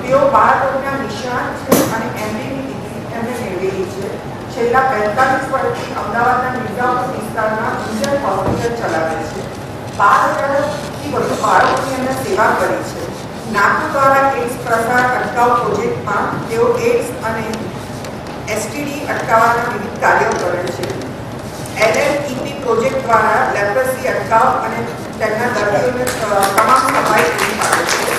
તેઓ બાળકોના નિષ્ણાત છે અને એમડીની ડિગ્રી એમણે મેળવેલી છે. છેલ્લા 45 વર્ષથી અમદાવાદના મિર્ઝાપુર વિસ્તારમાં ઇન્ડિયન હોસ્પિટલ ચલાવે છે. 12,000થી વધુ બાળકોની એમણે સેવા કરી છે. નાટુ દ્વારા એડ્સ પ્રસાર અટકાવ પ્રોજેક્ટમાં તેઓ એડ્સ અને એસટીડી અટકાવવાના વિવિધ કાર્યો કરે છે. LLEP પ્રોજેક્ટ દ્વારા લેપ્રસી અટકાવ અને તેમના દર્દીઓને તમામ સફાઈ પૂરી પાડે છે.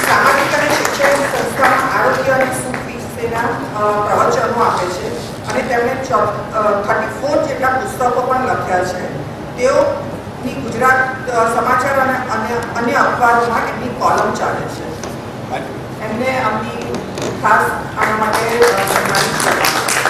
સામાજિક અને શૈક્ષણિક સંસ્થામાં આરોગ્ય અને સુખ વિશેના પ્રવચનો આપે છે અને તેમણે 34 જેટલા પુસ્તકો પણ લખ્યા છે. તેઓની ગુજરાત સમાચાર અને અન્ય અખબારોમાં એમની કોલમ ચાલે છે. એમને આમની ખાસ આના માટે સન્માનિત કરવામાં